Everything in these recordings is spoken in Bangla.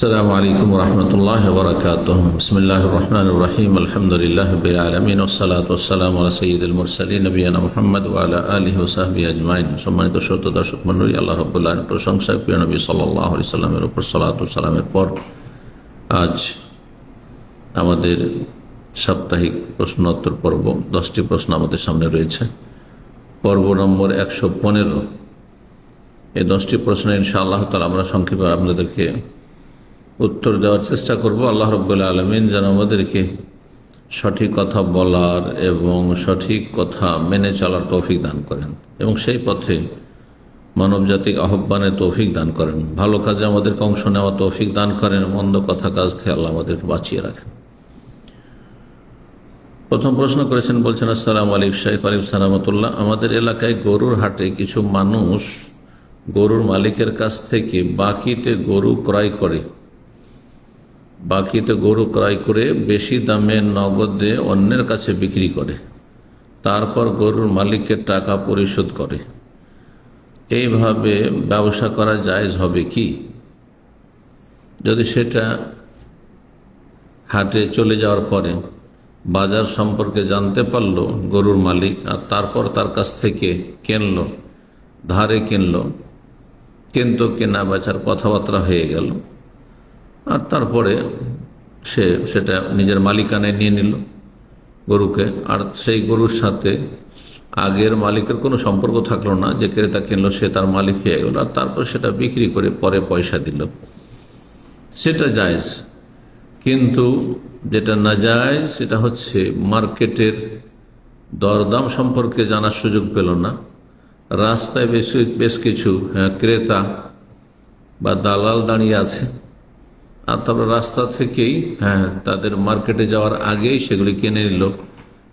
السلام عليكم ورحمة الله وبركاته. بسم الله الرحمن الرحيم. الحمد لله رب العالمين والصلاة والسلام على سيد المرسلين نبينا محمد وعلى آله وصحبه أجمعين. সম্মানিত শ্রোতা দর্শক মণ্ডলী, আল্লাহ রাব্বুল আলামিনের প্রশংসা, প্রিয় নবী সাল্লাল্লাহু আলাইহি সাল্লামের উপর সালাত ও সালামের পর আজ আমাদের সাপ্তাহিক প্রশ্নোত্তর পর্ব, 10টি প্রশ্ন আমাদের সামনে রয়েছে। পর্ব নম্বর 115। এই 10টি প্রশ্ন ইনশাআল্লাহ তাআলা আমরা সংক্ষেপে আপনাদেরকে উত্তর দেওয়ার চেষ্টা করব। আল্লাহ রাব্বুল আলামিন যেন আমাদেরকে সঠিক কথা বলার এবং সঠিক কথা মেনে চলার তৌফিক দান করেন এবং সেই পথে মানবজাতিক আহ্বানে তৌফিক দান করেন। ভালো কাজে আমাদেরকে অংশ নেওয়া তৌফিক দান করেন, মন্দ কথা কাজ থেকে আল্লাহ আমাদেরকে বাঁচিয়ে রাখেন। প্রথম প্রশ্ন করেছেন, বলছেন আসসালামু আলাইকুম শাইখ। ওয়ালাইকুম সালামতুল্লাহ। আমাদের এলাকায় গরুর হাটে কিছু মানুষ গরুর মালিকের কাছ থেকে বাকিতে গরু ক্রয় করে বেশি দামে নগদে অন্যের কাছে বিক্রি করে, তারপর গরুর মালিকের টাকা পরিশোধ করে। এইভাবে ব্যবসা করা জায়েজ হবে কি? যদি সেটা হাটে চলে যাওয়ার পরে বাজার সম্পর্কে জানতে পারলো গরুর মালিক, আর তারপর তার কাছ থেকে ধারে কিনলো, কিন্তু কেনা বেচার কথাবার্তা হয়ে গেল, আর তারপরে সেটা নিজের মালিকানায় নিয়ে নিল গরুকে, আর সেই গরুর সাথে আগের মালিকের কোনো সম্পর্ক থাকলো না, যে ক্রেতা কিনলো সে তার মালিক হয়ে গেল, আর তারপর সেটা বিক্রি করে পরে পয়সা দিল, সেটা জায়েজ। কিন্তু যেটা না জায়েজ সেটা হচ্ছে মার্কেটের দরদাম সম্পর্কে জানার সুযোগ পেল না, রাস্তায় বেশ কিছু ক্রেতা বা দালাল দাঁড়িয়ে আছে, আর তারপর রাস্তা থেকেই তাদের মার্কেটে যাওয়ার আগেই সেগুলি কিনে নিল।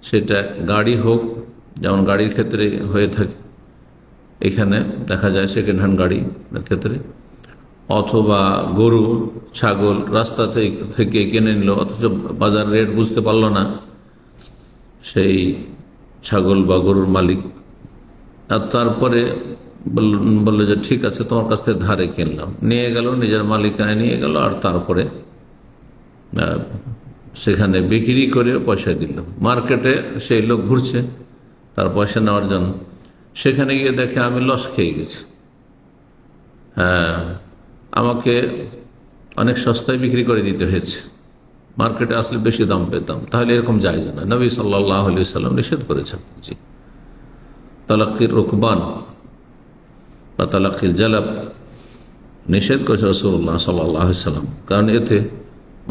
সেটা গাড়ি হোক, যেমন গাড়ির ক্ষেত্রে হয়ে থাকে, এখানে দেখা যায় সেকেন্ড হ্যান্ড গাড়ির ক্ষেত্রে, অথবা গরু ছাগল রাস্তা থেকে কিনে নিল, অথচ বাজার রেট বুঝতে পারল না সেই ছাগল বা গরুর মালিক, আর তারপরে বললো যে ঠিক আছে তোমার কাছ থেকে ধারে কিনলাম, নিয়ে গেল, নিজের মালিকানায় নিয়ে গেল, আর তারপরে সেখানে বিক্রি করে পয়সা দিল। মার্কেটে সেই লোক ঘুরছে তার পয়সা নেওয়ার জন্য, সেখানে গিয়ে দেখে আমি লস খেয়ে গেছি, আমাকে অনেক সস্তায় বিক্রি করে দিতে হয়েছে, মার্কেটে আসলে বেশি দাম পেতাম। তাহলে এরকম জায়েজ না, নবী সাল্লাল্লাহু আলাইহি ওয়াসাল্লাম নিষেধ করেছেন। জি, তালাক্কির রুকবান বা তালাক্কিল জালাব নিষেধ করেছে রাসূলুল্লাহ সাল্লাল্লাহু আলাইহি ওয়াসাল্লাম, কারণ এতে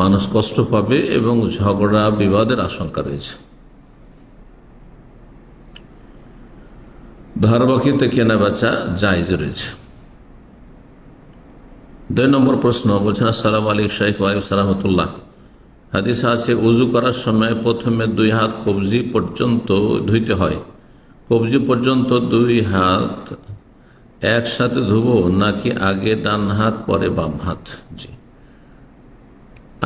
মানুষ কষ্ট পাবে এবং ঝগড়া বিবাদের আশঙ্কা রয়েছে। ধারবাকিতে কেনা বেচা জায়েজ রয়েছে। 2 নম্বর প্রশ্ন, বলছেন আসসালামু আলাইকুম শাইখ। ওয়ালাইকুম সালামতুল্লাহ। হাদিসে আছে উযু করার সময় প্রথমে 2 হাত কবজি পর্যন্ত ধুইতে হয়, কবজি পর্যন্ত 2 হাত একসাথে ধুবো নাকি আগে ডান হাত পরে বাম হাত? জি,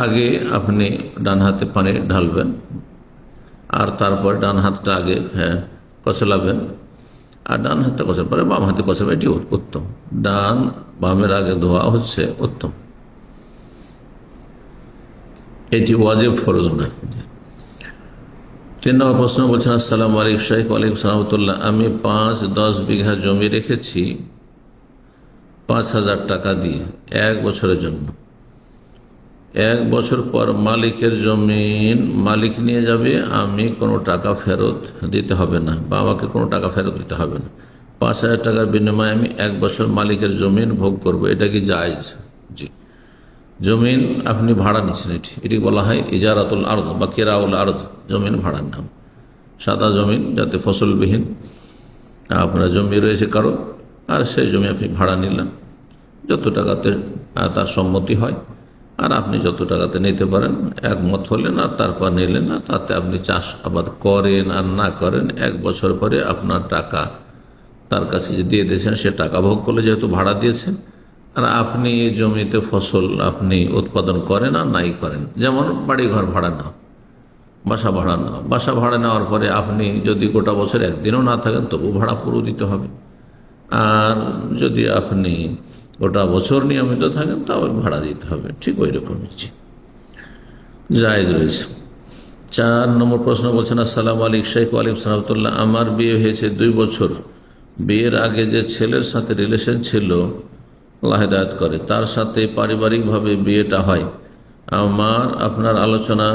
আগে আপনি ডান হাতে পানি ঢালবেন, আর তারপর ডান হাতটা আগে কচলাবেন, আর ডান হাতটা কষার পরে বাম হাতে কষাবে, এটি উত্তম। বামের আগে ধোয়া হচ্ছে উত্তম, এটি ওয়াজিব, ফরজ না। 3 নম্বর প্রশ্ন, বলছেন আসসালামু আলাইকুম শাইখ। ওয়ালাইকুম সালামতুল্লাহ। আমি 5-10 বিঘা জমি রেখেছি 5,000 টাকা দিয়ে 1 বছরের জন্য। 1 বছর পর মালিকের জমিন মালিক নিয়ে যাবে, আমি কোনো টাকা ফেরত দিতে হবে না, বা আমাকে কোনো টাকা ফেরত দিতে হবে না। 5,000 টাকার বিনিময়ে আমি 1 বছর মালিকের জমিন ভোগ করব, এটা কি জায়েজ? জি, জমিন আপনি ভাড়া নিচ্ছেন, এটি বলা হয় ইজারাতুল আরদ বা কিরাউল আরদ, জমিন ভাড়ার নাম। সাদা জমিন, যাতে ফসলবিহীন আপনার জমি রয়েছে কারো, আর সেই জমি আপনি ভাড়া নিলেন, যত টাকাতে তার সম্মতি হয়, আর আপনি যত টাকাতে নিতে পারেন একমত হলেন, আর তারপর নিলেন, আর তাতে আপনি চাষ আবাদ করেন আর না করেন, 1 বছর পরে আপনার টাকা তার কাছে যে দিয়ে দিয়েছেন সে টাকা ভোগ করলে, যেহেতু ভাড়া দিয়েছেন। আর আপনি জমিতে ফসল আপনি উৎপাদন করেন আর নাই করেন, যেমন বাড়ি ঘর ভাড়া নাও, বাসা ভাড়া নেওয়ার পরে আপনি যদি গোটা বছর একদিনও না থাকেন তবু ভাড়া পুরো দিতে হবে। আর যদি আপনি গোটা বছর নিয়মিত থাকেন তবে ভাড়া দিতে হবে, ঠিক ওই রকমই জায়েজ রয়েছে। 4 নম্বর প্রশ্ন বলছেন, আসসালামু আলাইকুম শেখ। ওয়ালাইকুম সালামতুল্লাহ। আমার বিয়ে হয়েছে 2 বছর। বিয়ের আগে যে ছেলের সাথে রিলেশন ছিল, আল্লাহ হেদায়েত করে, তার সাথে পারিবারিকভাবে বিয়েটা হয়। আপনার আলোচনা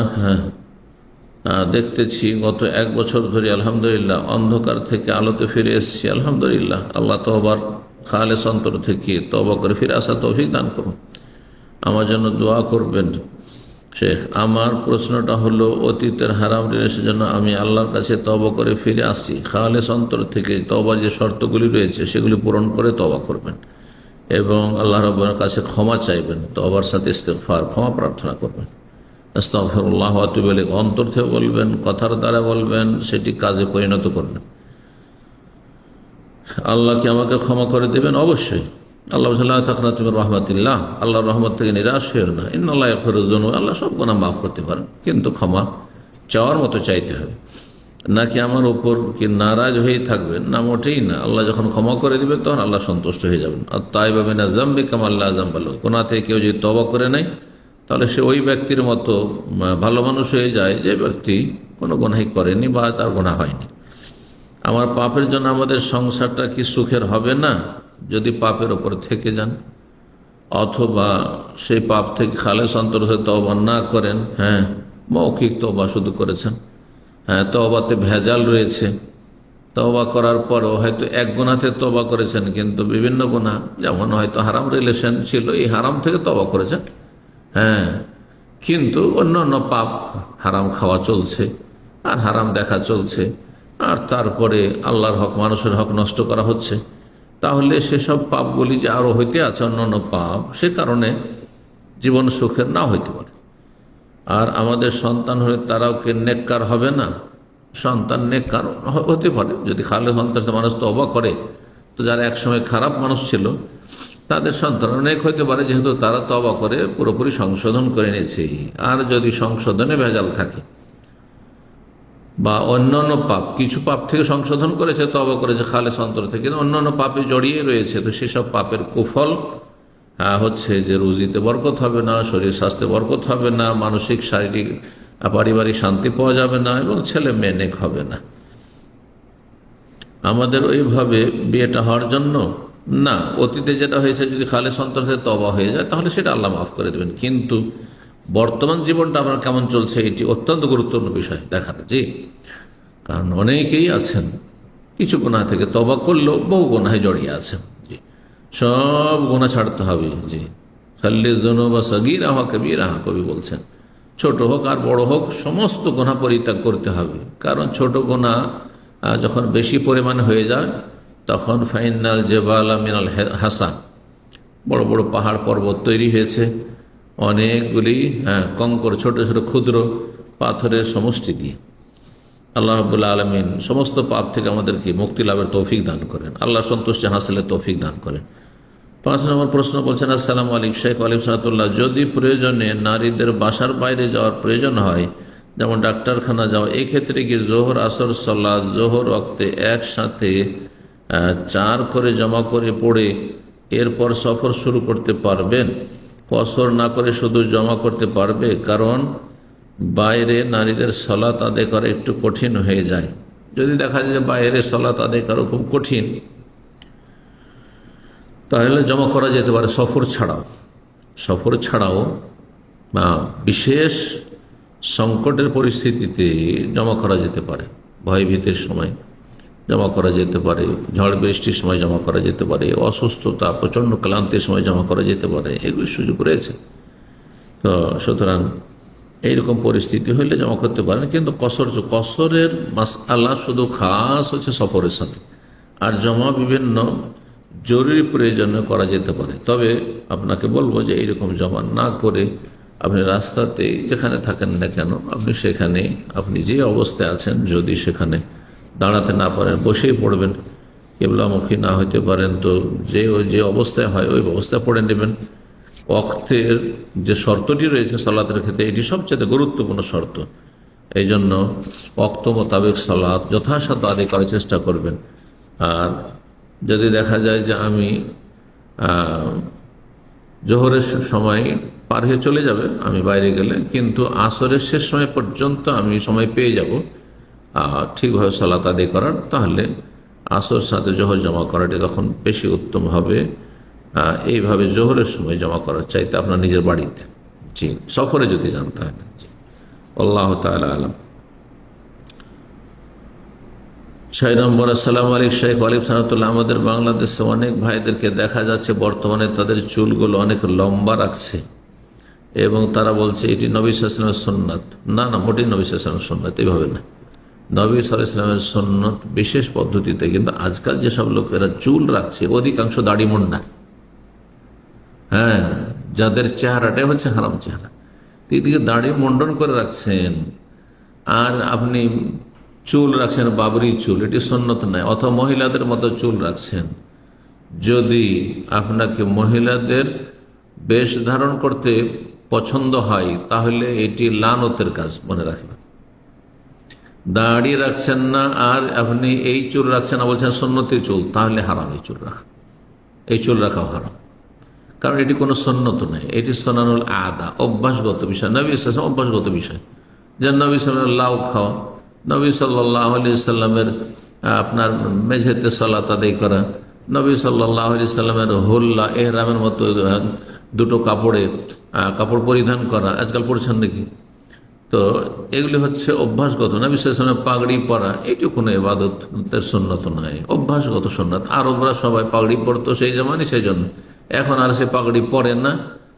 দেখতেছি গত 1 বছর ধরে আলহামদুলিল্লাহ অন্ধকার থেকে আলোতে ফিরে এসেছি, আলহামদুলিল্লাহ। আল্লাহ তওবার খালেস অন্তর থেকে তওবা করে ফিরে আসা তৌফিক দান করুন। আমার জন্য দোয়া করবেন শেখ। আমার প্রশ্নটা হলো, অতীতের হারাম রিলেশনের জন্য আমি আল্লাহর কাছে তওবা করে ফিরে আসছি, খালেস অন্তর থেকে তওবার যে শর্তগুলি রয়েছে সেগুলি পূরণ করে তওবা করবেন এবং আল্লাহ রাব্বুল কাছে ক্ষমা চাইবেন, তওবার সাথে ইস্তিগফার, ক্ষমা প্রার্থনা করবেন। আস্তাগফিরুল্লাহ ওয়া আতুবু ইলাইহি অন্তর থেকে বলবেন, কথার দ্বারা বলবেন, সেটি কাজে পরিণত করবেন। আল্লাহ কি আমাকে ক্ষমা করে দেবেন? অবশ্যই। আল্লাহ লা তাকনাতু মির রাহমাতিল্লাহ, আল্লাহর রহমত থেকে নিরাশ হয়েও না। ইন্নাল্লাহা ইয়াগফিরুয যুনুব, আল্লাহ সব গুনাহ মাফ করতে পারেন, কিন্তু ক্ষমা চাওয়ার মতো চাইতে হবে। নাকি আমার উপর কি নারাজ হয়ে থাকবেন? না, মোটেই না। আল্লাহ যখন ক্ষমা করে দিবেন তখন আল্লাহ সন্তুষ্ট হয়ে যাবেন। আর তাইবা মিনা যামবি কামা লা যামবা লাহু, গুনাহ থেকে কেউ যদি তওবা করে নেয় তাহলে সে ওই ব্যক্তির মতো ভালো মানুষ হয়ে যায় যে ব্যক্তি কোনো গুনাহই করেনি বা তার গুনাহ হয়নি। আমার পাপের জন্য আমাদের সংসারটা কি সুখের হবে না যদি পাপের ওপর থেকে যান, অথবা সেই পাপ থেকে খালেস অন্তর হয়ে তওবা না করেন? মৌখিক তওবা শুধু করেছেন, তওবাতে ভেজাল রয়েছে। তওবা করার পরও হয়তো এক গুনাহতে তওবা করেছেন, কিন্তু বিভিন্ন গুনাহ, যেমন হয়তো হারাম রিলেশন ছিল, এই হারাম থেকে তওবা করেছেন, কিন্তু অন্য অন্য পাপ, হারাম খাওয়া চলছে আর হারাম দেখা চলছে, আর তারপরে আল্লাহর হক, মানুষের হক নষ্ট করা হচ্ছে, তাহলে সেসব পাপগুলি যে আরও হইতে আছে অন্য অন্য পাপ, সে কারণে জীবন সুখের না হইতে পারে। আর আমাদের সন্তান হলে তারাও কি নেককার হবে না? সন্তান নেককার হতে পারে যদি খালেস অন্তর মানুষ তওবা করে। তো যারা একসময় খারাপ মানুষ ছিল তাদের সন্তান অনেক হইতে পারে, যেহেতু তারা তওবা করে পুরোপুরি সংশোধন করে নিয়েছে। আর যদি সংশোধনে ভেজাল থাকে বা অন্যান্য পাপ, কিছু পাপ থেকে সংশোধন করেছে, তওবা করেছে খালেস অন্তর থেকে, অন্যান্য পাপে জড়িয়ে রয়েছে, তো সেসব পাপের কুফল হচ্ছে যে রুজিতে বরকত হবে না, শরীর স্বাস্থ্যে বরকত হবে না, মানসিক শারীরিক পারিবারিক শান্তি পাওয়া যাবে না, এবং ছেলে মেয়ে নেক হবে না। আমাদের ওইভাবে বিয়েটা হওয়ার জন্য না, অতীতে যেটা হয়েছে যদি খালেস অন্তর থেকে তওবা হয়ে যায় তাহলে সেটা আল্লাহ মাফ করে দেবেন। কিন্তু বর্তমান জীবনটা আপনার কেমন চলছে এটি অত্যন্ত গুরুত্বপূর্ণ বিষয় দেখাতে। জি, কারণ অনেকেই আছেন কিছু গুনাহ থেকে তওবা করলেও বহু গুনাহে জড়িয়ে আছেন। জি, সব গুনাহ ছাড়তে হবে। জি, খাল্লি যুনুবা সাগীরাহা কাবীরাহা, কবি বলছেন, ছোট হোক আর বড় হোক সমস্ত গুনাহ পরিত্যাগ করতে হবে। কারণ ছোট গুনাহ যখন বেশি পরিমাণে হয়ে যায় তখন ফাইনাল জেবালা মিনাল হাসা, বড় বড় পাহাড় পর্বত তৈরি হয়েছে, অনেকগুলি কঙ্কর, ছোট ছোট ক্ষুদ্র পাথরের সমষ্টি দিয়ে। আল্লাহ রাব্বুল আলামিন সমস্ত পাপ থেকে আমাদেরকে মুক্তি লাভের তৌফিক দান করেন, আল্লাহ সন্তুষ্টি হাসিলের তৌফিক দান করেন। 5 নম্বর প্রশ্ন বলছেন, আসসালামু আলাইকুম শেখ। ওয়ালাইকুম সালাতুল্লাহ। যদি প্রয়োজনে নারীদের বাসার বাইরে যাওয়ার প্রয়োজন হয়, যেমন ডাক্তারখানা যাওয়া, এই ক্ষেত্রে কি জোহর আসর সালাত জোহর ওয়াক্তে একসাথে 4 করে জমা করে পড়ে এরপর সফর শুরু করতে পারবেন? কসর না করে শুধু জমা করতে পারবে? কারণ বাইরে নারীদের সালাত আদায় করা একটু কঠিন হয়ে যায়। যদি দেখা যায় যে বাইরে সালাত আদায় করা খুব কঠিন, তাহলে জমা করা যেতে পারে সফর ছাড়াও বা বিশেষ সংকটের পরিস্থিতিতে জমা করা যেতে পারে। ভয় ভীতির সময় জমা করা যেতে পারে, ঝড় বৃষ্টির সময় জমা করা যেতে পারে, অসুস্থতা প্রচণ্ড ক্লান্তির সময় জমা করা যেতে পারে, এগুলির সুযোগ রয়েছে। তো সুতরাং এইরকম পরিস্থিতি হলে জমা করতে পারেন। কিন্তু কসরের মাসআলা শুধু খাস হচ্ছে সফরের সাথে, আর জমা বিভিন্ন জরুরি প্রয়োজনে করা যেতে পারে। তবে আপনাকে বলবো যে এইরকম জমা না করে আপনি রাস্তাতে যেখানে থাকেন না কেন, আপনি সেখানে, আপনি যে অবস্থায় আছেন, যদি সেখানে দাঁড়াতে না পারেন বসেই পড়বেন, কিবলামুখী না হইতে পারেন তো যে অবস্থায় হয় ওই অবস্থায় পড়ে নেবেন। ওয়াক্তের যে শর্তটি রয়েছে সালাতের ক্ষেত্রে, এটি সবচেয়ে গুরুত্বপূর্ণ শর্ত। এই জন্য ওয়াক্ত মোতাবেক সালাত যথাসাধ্য আদায় করার চেষ্টা করবেন। আর যদি দেখা যায় যে আমি জোহরের সময় পার হয়ে চলে যাবে আমি বাইরে গেলে, কিন্তু আসরের শেষ সময় পর্যন্ত আমি সময় পেয়ে যাব ঠিকভাবে সালাত আদায় করার, তাহলে আসর সাথে জোহর জমা করাটি তখন বেশি উত্তম হবে এইভাবে জোহরের সময় জমা করার চাইতে আপনার নিজের বাড়িতে। জি, সফরে যদি জানতে হয় না। আল্লাহ তাআলা আলাম। 6 নম্বর, আসসালামু আলাইকুম শেখ। ওয়ালাইকুম সালাম। আমাদের বাংলাদেশে অনেক ভাইদেরকে দেখা যাচ্ছে বর্তমানে তাদের চুলগুলো অনেক লম্বা রাখছে এবং তারা বলছে এটি নবী সাল্লাল্লাহু আলাইহি ওয়াসাল্লামের সুন্নাত। না, মোটেই নবী সাল্লাল্লাহু আলাইহি ওয়াসাল্লামের সুন্নাত এইভাবে না। নবী সাল্লাল্লাহু আলাইহি ওয়াসাল্লামের সুন্নাত বিশেষ পদ্ধতিতে, কিন্তু আজকাল যেসব লোকেরা চুল রাখছে অধিকাংশ দাড়ি মুন্ডা, হ্যাঁ, যাদের চেহারাটাই হচ্ছে হারাম চেহারা, এদিকে দাড়ি মুন্ডন করে রাখছেন আর আপনি চুল রাখছেন বাবরি চুল, এটি সুন্নত নয়। অথবা মহিলাদের মতো চুল রাখছেন। যদি আপনাকে মহিলাদের বেশ ধারণ করতে পছন্দ হয় তাহলে এটি লানতের কাজ, মনে রাখবেন। দাড়ি রাখছেন না আর আপনি এই চুল রাখছেন না, বলছেন সুন্নতি চুল, তাহলে হারাম এই চুল রাখা। এই চুল রাখাও হারাম, কারণ এটি কোনো সুন্নত নয়, এটি সুনানুল আদা, অভ্যাসগত বিষয়। নবী সাল্লাল্লাহু আলাইহি ওয়াসাল্লাম অভ্যাসগত বিষয়, যে নবী সাল্লাল্লাহু আলাইহি ওয়াসাল্লাম লাউ খাওয়া, নবী সাল্লাল্লাহু আলাইহি ওয়াসাল্লামের আপনার মেঝেতে সালাত আদায় করা, নবী সাল্লাল্লাহু আলাইহি ওয়াসাল্লামের হুল্লা এহরামের মতো দুটো কাপড় পরিধান করা, আজকাল পড়ছেন নাকি? তো এগুলি হচ্ছে অভ্যাসগত। নবী সাল্লাল্লাহু আলাইহি ওয়াসাল্লাম পাগড়ি পরা, এটি কোনো ইবাদতের সুন্নত নয়, অভ্যাসগত সুন্নাত। আরবরা সবাই পাগড়ি পরতো সেই জমানে, সেই জন্য এখন আর সে পাগড়ি পরেন না,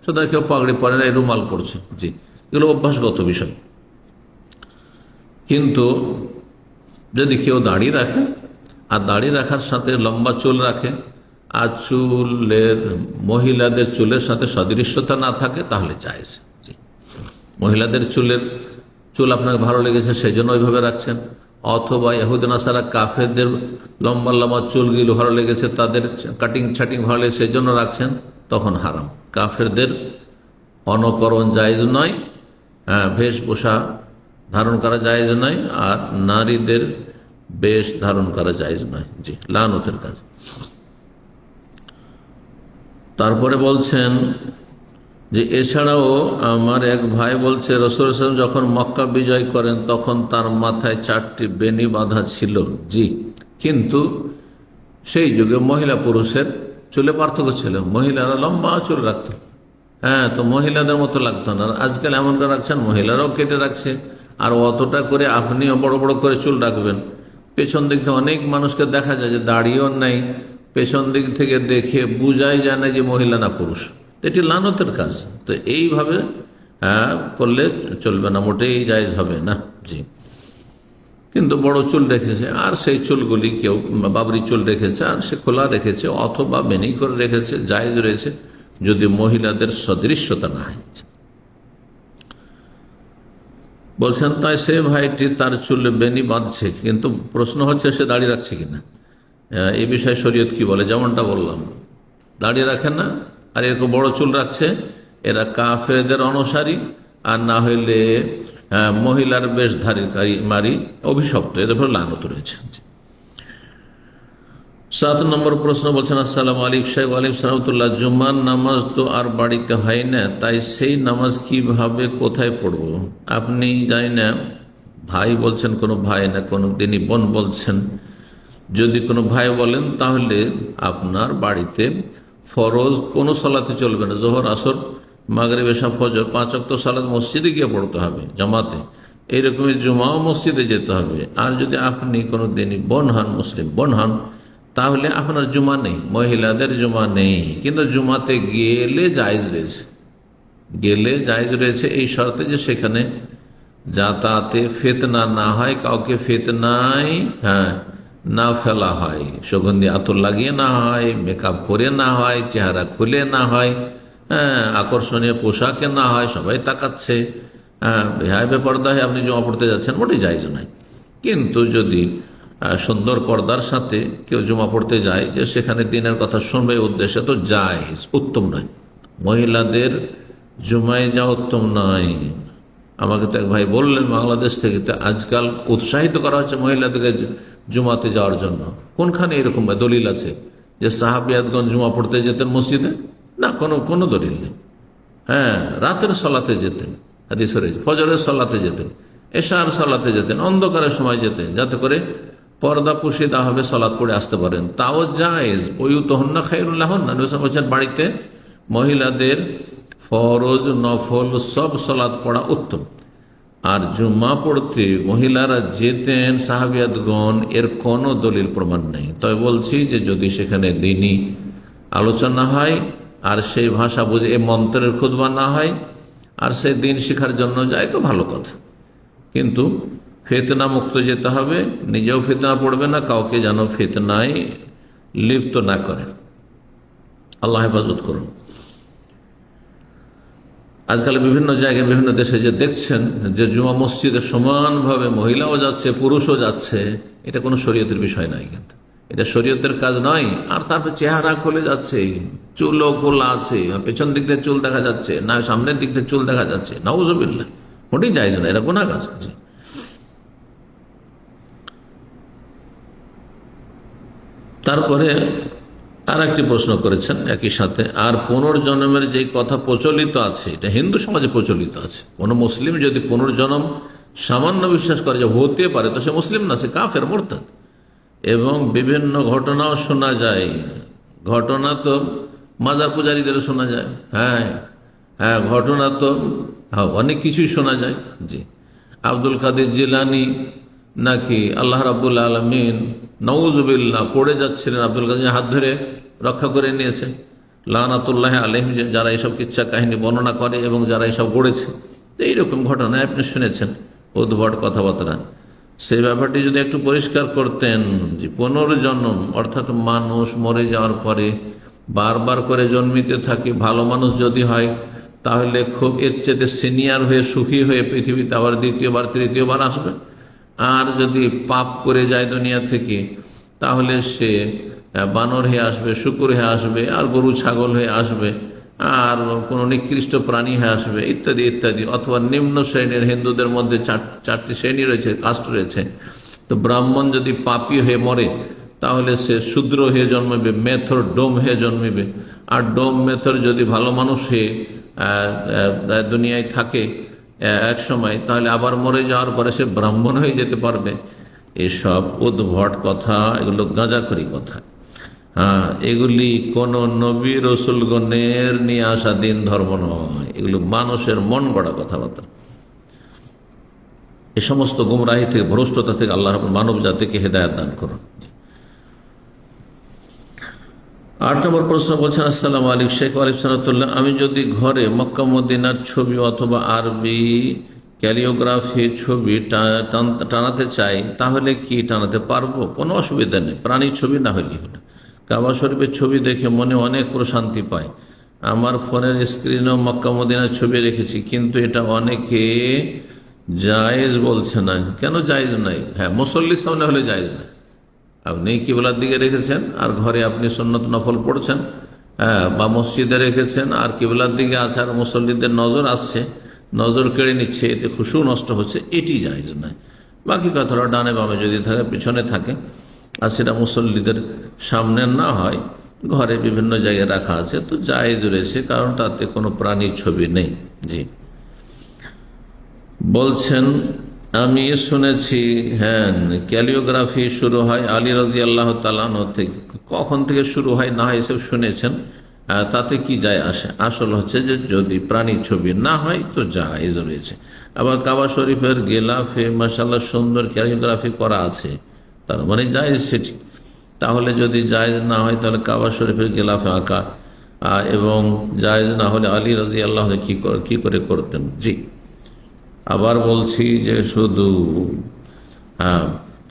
শুধু কেউ পাগড়ি পরে না, রুমাল পড়ছে। জি, এগুলো অভ্যাসগত বিষয়। কিন্তু যদি কেউ দাড়ি রাখে আর দাড়ি রাখার সাথে লম্বা চুল রাখে আর চুলের মহিলাদের চুলের সাথে সদৃশ্যতা না থাকে তাহলে জায়েজ। জি, মহিলাদের চুল আপনাকে ভালো লেগেছে সেই জন্য ওইভাবে রাখছেন, অথবা ইহুদি নাসারা কাফেরদের লম্বা লম্বা চুলগুলো ভালো লেগেছে, তাদের কাটিং ছাটিং ভালো লেগেছে সেই জন্য রাখছেন, তখন হারাম। কাফেরদের অনুকরণ জায়েজ নয়, বেশভূষা ধারণ করা জায়েজ নয়, আর নারীদের বেশ ধারণ করা জায়েজ নয়। জি, লানতের কাজ। তারপরে বলছেন যে এছাড়াও আমার এক ভাই বলছে রাসূল সাল্লাল্লাহু আলাইহি ওয়াসাল্লাম যখন মক্কা বিজয় করেন তখন তার মাথায় 4টি বেনি বাঁধা ছিল। জি, কিন্তু সেই যুগে মহিলা পুরুষের চুলে পার্থক্য ছিল, মহিলারা লম্বা চুল রাখত, হ্যাঁ, তো মহিলাদের মতো লাগতো না। আজকাল এমন করে রাখছেন মহিলারাও কেটে রাখছে, আর অতটা করে আপনিও বড় বড় করে চুল রাখবেন। পেছন দিক থেকে অনেক মানুষকে দেখা যায় যে দাড়িও নাই, পেছন দিক থেকে দেখে বুঝাই যায় না যে মহিলা না পুরুষ, এটি লানতের কাজ। তো এইভাবে করলে চলবে না, মোটেই জায়েজ হবে না। জি, কিন্তু বড় চুল রেখেছে আর সেই চুলগুলি কেউ বাবরি চুল রেখেছে আর সে খোলা রেখেছে অথবা বেনি করে রেখেছে, জায়েজ রয়েছে যদি মহিলাদের সদৃশ্যতা না হয়। বলছেন তাই সে ভাইটি তার চুলে বেনি বাঁধছে, কিন্তু প্রশ্ন হচ্ছে সে দাড়ি রাখছে কিনা, এই বিষয়ে শরীয়ত কি বলে। যেমনটা বললাম, দাড়ি রাখে না আর এরকম বড় চুল রাখছে, এরা কাফেরদের অনুসারী, আর না হইলে মহিলার বেশধারীকারী মারি অভিশপ্ত, এদের উপর লানত রয়েছে। 7 নম্বর প্রশ্ন বলছেন আসসালামু আলাইকুম শেখ। ওয়ালাইকুম সালাম। জুমার নামাজ তো আর বাড়িতে হয় না, তাই সেই নামাজ কিভাবে কোথায় পড়ব? আপনি জানি না ভাই বলছেন, কোনো ভাই না কোনো দিনই বোন বলছেন। যদি কোনো ভাই বলেন তাহলে আপনার বাড়িতে ফরজ কোনো সালাতে চলবে না, জোহর আসর মাগরিব এশা ফজর 5 ওয়াক্ত সালাত মসজিদে গিয়ে পড়তে হবে জামাতে, এইরকমই জুমাও মসজিদে যেতে হবে। আর যদি আপনি কোনো দিনই বোন হন, মুসলিম বোন হন, তাহলে আপনার জুমা নেই, মহিলাদের জুমা নেই, কিন্তু জুমাতে গেলে জায়েজ রয়েছে, এই শর্তে যে সেখানে যাতায়াতে ফিতনা না হয়, কাউকে ফিতনায় না ফেলা হয়, সুগন্ধি আতর লাগিয়ে না হয়, মেকআপ করে না হয়, চেহারা খুলে না হয়, আকর্ষণীয় পোশাকে না হয়, সবাই তাকাচ্ছে, বেপরদা হয়ে আপনি জমা পড়তে যাচ্ছেন, মোটেই জায়েজ নয়। কিন্তু যদি সুন্দর পর্দার সাথে কেউ জমা পড়তে যায়, যে সেখানে দিনের কথা শুনবে উদ্দেশ্যে, তো জায়েজ, উত্তম নয়। মহিলাদের জুমায় যাওয়া উত্তম নয়। আমাকে তো এক ভাই বললেন বাংলাদেশ থেকে, তো আজকাল উৎসাহিত করা হচ্ছে মহিলাদেরকে জুমাতে যাওয়ার জন্য। কোনখানে এরকম দলিল আছে যে সাহাবিয়াতগণ জুমা পড়তে যেতেন মসজিদে? না, কোনো দলিল নেই। হ্যাঁ, রাতের সলাতে যেতেন, হাদিসে রয়েছে, ফজরের সলাতে যেতেন, এশার সলাতে যেতেন, অন্ধকারের সময় যেতেন, যাতে করে পর্দা পুশিদা হবে, সলাত করে আসতে পারেন। তাও জায়েজ। পয়ুতহন্না খায়রুল্লাহন্না, নবী সাল্লাল্লাহু আলাইহি ওয়াসাল্লাম বলেছেন বাড়িতে মহিলাদের ফরজ নফল সব সলাত পড়া উত্তম। আর জুম্মা পড়তে মহিলারা যেতেন সাহাবিয়াতগণ, এর কোনো দলিল প্রমাণ নেই। তবে বলছি যে যদি সেখানে দ্বীনি আলোচনা হয় আর সেই ভাষা বুঝে এই মন্ত্রের খুতবা না হয় আর সে দিন শেখার জন্য যায় তো ভালো কথা, কিন্তু ফিতনা মুক্ত যেতে হবে, নিজেও ফিতনা পড়বে না, কাউকে যেন ফিতনায় লিপ্ত না করে। আল্লাহ হেফাজত করুন। আজকাল বিভিন্ন জায়গায় বিভিন্ন দেশে যে দেখছেন যে জুমা মসজিদে সমানভাবে মহিলাও যাচ্ছে পুরুষও যাচ্ছে, এটা কোনো শরীয়তের বিষয় নয়, কিন্তু এটা শরীয়তের কাজ নয়। আর তারপর চেহারা খুলে যাচ্ছে, চুলও খোলা আছে, পেছন দিক থেকে চুল দেখা যাচ্ছে না, সামনের দিক থেকে চুল দেখা যাচ্ছে, নাউজুবিল্লাহ, মোটেই যায় না, এটা গুনাহ কাজ। তারপরে আর একটি প্রশ্ন করেছেন একই সাথে, আর পুনর্জন্মের যে কথা প্রচলিত আছে, এটা হিন্দু সমাজে প্রচলিত আছে। কোনো মুসলিম যদি পুনর্জন্ম সামান্য বিশ্বাস করে যে হতে পারে, তো সে মুসলিম না, সে কাফের, মুরতাদ। এবং বিভিন্ন ঘটনাও শোনা যায়, ঘটনা তো মাজার পূজারীদের শোনা যায়, হ্যাঁ হ্যাঁ, ঘটনা তো অনেক কিছুই শোনা যায়। জি, আব্দুল কাদের জিলানী নাকি আল্লাহ রাব্বুল আলামিন নাউজুবিল্লাহ পড়ে যাচ্ছিলেন, আব্দুল কাদের হাত ধরে রক্ষা করে নিয়েছে, লানাতুল্লাহ আলাইহিম, যারা এইসব কিচ্ছা কাহিনী বর্ণনা করে এবং যারা এইসব গড়েছে। তো এইরকম ঘটনা আপনি শুনেছেন, উদ্ভট কথাবার্তা। সেই ব্যাপারটি যদি একটু পরিষ্কার করতেন যে পুনর্জন্ম অর্থাৎ মানুষ মরে যাওয়ার পরে বারবার করে জন্মিতে থাকে, ভালো মানুষ যদি হয় তাহলে খুব এর চেয়ে সিনিয়র হয়ে সুখী হয়ে পৃথিবীতে আবার দ্বিতীয়বার তৃতীয়বার আসবে। আর যদি পাপ করে যায় দুনিয়া থেকে, তাহলে সে বানর হয়ে আসবে, শুকুর হয়ে আসবে, আর গরু ছাগল হয়ে আসবে, আর কোনো নিকৃষ্ট প্রাণী হয়ে আসবে, ইত্যাদি ইত্যাদি। অথবা নিম্ন শ্রেণীর, হিন্দুদের মধ্যে চারটি শ্রেণী রয়েছে, কাস্ট রয়েছে। তো ব্রাহ্মণ যদি পাপী হয়ে মরে তাহলে সে শূদ্র হয়ে জন্মবে, মেথর ডোম হয়ে জন্মিবে। আর ডোম মেথর যদি ভালো মানুষ হয়ে দুনিয়ায় থাকে এক সময়, তাহলে আবার মরে যাওয়ার পরে সে ব্রাহ্মণ হয়ে যেতে পারবে। এসব উদ্ভট কথা, এগুলো গাঁজাখড়ি কথা। হ্যাঁ, এগুলি কোন নবী রসুলগণের নিয়ে আসা দিন ধর্ম নয়, এগুলো মানুষের মন গড়া কথাবার্তা। এ সমস্ত গুমরাহি থেকে, ভ্রষ্টতা থেকে আল্লাহ মানব জাতিকে হেদায়েত দান করুন। 8 নম্বর প্রশ্ন বলছেন, আসসালামু আলাইকুম শেখ ওয়ালিদ সালাতুল্লাহ, আমি যদি ঘরে মক্কা মদিনার ছবি অথবা আরবি ক্যালিওগ্রাফি ছবি টানাতে চাই, তাহলে কি টানাতে পারবো? কোনো অসুবিধা নেই, প্রাণীর ছবি না হলেই হলো। কাবা শরীফের ছবি দেখে মনে অনেক প্রশান্তি পায়। আমার ফোনের স্ক্রিনেও মক্কা মদিনার ছবি রেখেছি, কিন্তু এটা অনেকে জায়েজ বলছে না। কেন জায়েজ নাই? হ্যাঁ, মুসল্লির সামনে হলে জায়েজ নাই। আপনি কিবলার দিকে রেখেছেন আর ঘরে আপনি সুন্নত নফল পড়ছেন, হ্যাঁ, বা মসজিদে রেখেছেন আর কিবলার দিকে আছে, আর মুসল্লিদের নজর আসছে, নজর কেড়ে নিচ্ছে, এতে খুশু নষ্ট হচ্ছে, এটি জায়েজ নয়। বাকি কথাটা ডানে বামে যদি থাকে, পিছনে থাকে, আর সেটা মুসল্লিদের সামনে না হয়, ঘরে বিভিন্ন জায়গায় রাখা আছে, তো জায়েজ রয়েছে, কারণ তাতে কোনো প্রাণীর ছবি নেই। জি, বলছেন আমি শুনেছি, হ্যাঁ, ক্যালিওগ্রাফি শুরু হয় আলী রাদিয়াল্লাহু তাআলা থেকে। কখন থেকে শুরু হয় না হয় এসব শুনেছেন, তাতে কি যায় আসে? আসল হচ্ছে যে যদি প্রাণীর ছবি না হয় তো জায়েজ রয়েছে। আবার কাবা শরীফের গেলাফে মাশাআল্লাহ সুন্দর ক্যালিওগ্রাফি করা আছে, তার মানে জায়েজ সেটি। তাহলে যদি জায়েজ না হয় তাহলে কাবা শরীফের গেলাফে আঁকা, এবং জায়েজ না হলে আলী রাদিয়াল্লাহু কি করে করতেন। জি, আবার বলছি যে শুধু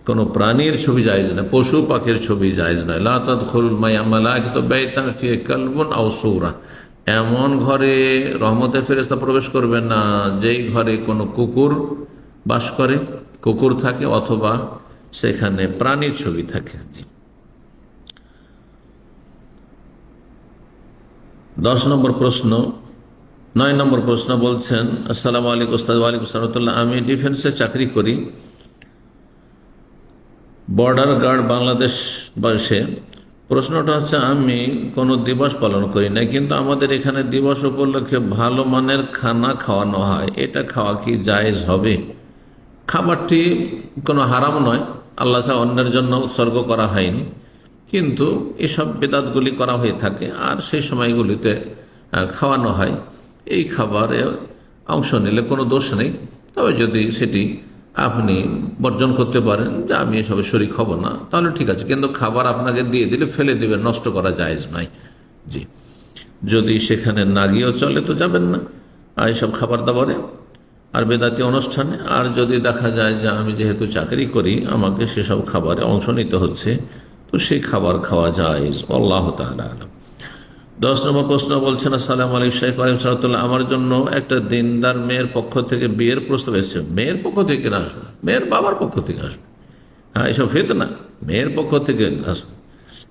কোনো প্রাণীর ছবি জায়েজ না, পশু পাখির ছবি জায়েজ নয়। লা তাদখুলুল মালাইকাতু বাইতান ফিহি কালবুন আও সূরা, এমন ঘরে রহমতের ফেরেশতা প্রবেশ করবে না যেই ঘরে কোনো কুকুর বাস করে, কুকুর থাকে, অথবা সেখানে প্রাণীর ছবি থাকে। 10 নম্বর প্রশ্ন, 9 নম্বর প্রশ্ন বলছেন, আসসালামু আলাইকুম ওস্তাদ। ওয়ালাইকুম আসসালাম। আমি ডিফেন্সে চাকরি করি, বর্ডার গার্ড বাংলাদেশ বয়সে প্রশ্নটা হচ্ছে, আমি কোনো দিবস পালন করি না, কিন্তু আমাদের এখানে দিবস উপলক্ষে ভালো মানের খানা খাওয়ানো হয়, এটা খাওয়া কি জায়েজ হবে? খাবারটি কোনো হারাম নয়, আল্লাহ ছাড়া অন্যের জন্য উৎসর্গ করা হয়নি, কিন্তু এসব বেদাতগুলি করা হয়ে থাকে আর সেই সময়গুলিতে খাওয়ানো হয়। এই খাবারে অংশ নিলে কোনো দোষ নেই, তবে যদি সেটি আপনি বর্জন করতে পারেন যে আমি এসবে শরীক হব না, তাহলে ঠিক আছে, কিন্তু খাবার আপনাকে দিয়ে দিলে ফেলে দেবে, নষ্ট করা জায়েজ নয়। জি, যদি সেখানে না গিয়েও চলে তো যাবেন না এইসব খাবার দাবারে আর বেদাতি অনুষ্ঠানে। আর যদি দেখা যায় যে আমি যেহেতু চাকরি করি, আমাকে সেসব খাবারে অংশ নিতে হচ্ছে, তো সেই খাবার খাওয়া জায়েজ। আল্লাহ তাআলা আলাম। 10 নম্বর প্রশ্ন বলছেন, আসসালামু আলাইকুম শাইখ রাহমাতুল্লাহ, আমার জন্য একটা দিনদার মেয়ের পক্ষ থেকে বিয়ের প্রস্তাব এসেছে। মেয়ের পক্ষ থেকে না আসবে, মেয়ের বাবার পক্ষ থেকে আসবে। হ্যাঁ, এসব ফিতনা, মেয়ের পক্ষ থেকে আসবে।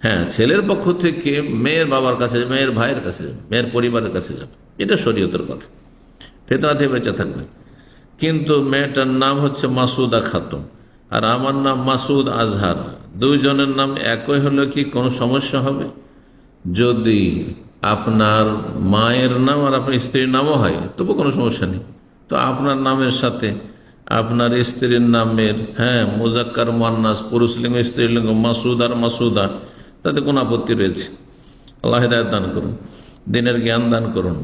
হ্যাঁ, ছেলের পক্ষ থেকে মেয়ের বাবার কাছে, মেয়ের ভাইয়ের কাছে যাবে, মেয়ের পরিবারের কাছে যাবে, এটা শরীয়তের কথা, ফিতনা থেকে বেঁচে থাকবে। কিন্তু মেয়েটার নাম হচ্ছে মাসুদা খাতুন আর আমার নাম মাসুদ আজহার, দুইজনের নাম একই হলে কি কোনো সমস্যা হবে? যদি আপনার মায়ের নাম আর আপনার স্ত্রীর নামও হয় তবু কোনো সমস্যা নেই। তো আপনার নামের সাথে আপনার স্ত্রীর নামের মুজাক্কার মুয়ান্নাস, পুরুষলিঙ্গ স্ত্রীলিঙ্গ, মাসুদ আর মাসুদা, তাতে কোনো আপত্তি রয়েছে? আল্লাহ হিদায়াত দান করুন, দিনের জ্ঞান দান করুন।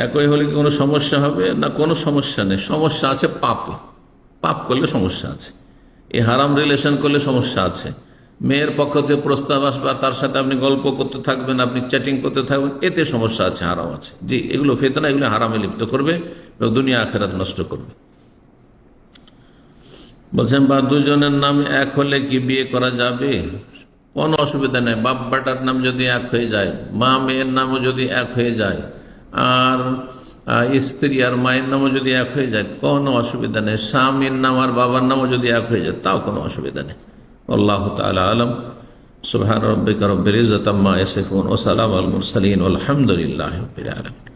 একই হলে কি কোনো সমস্যা হবে? না, কোনো সমস্যা নেই। সমস্যা আছে পাপে, পাপ করলে সমস্যা আছে, এই হারাম রিলেশন করলে সমস্যা আছে। মেয়ের পক্ষ থেকে প্রস্তাব আসবে আর তার সাথে আপনি গল্প করতে থাকবেন, আপনি চ্যাটিং করতে থাকবেন, এতে সমস্যা আছে, হারাম আছে। জি, এগুলো ফিতনা, এগুলো হারামে লিপ্ত করবে এবং দুনিয়া আখিরাত নষ্ট করবে। বলছেন, বা দুজনের নাম এক হলে কি বিয়ে করা যাবে? কোনো অসুবিধা নেই। বাপ বেটার নাম যদি এক হয়ে যায়, মা মেয়ের নামও যদি এক হয়ে যায়, আর স্ত্রী আর মায়ের নামও যদি এক হয়ে যায়, কোনো অসুবিধা নেই। স্বামীর নাম আর বাবার নামও যদি এক হয়ে যায়, তাও কোনো অসুবিধা নেই। আল্লাহু তাআলা আলাম। সুবহান রাব্বিকা রাব্বিল ইজ্জাতি আম্মা ইয়াসিফুন ওয়া সালামুল মুরসালিন ওয়া আলহামদুলিল্লাহি রাব্বিল আলামিন।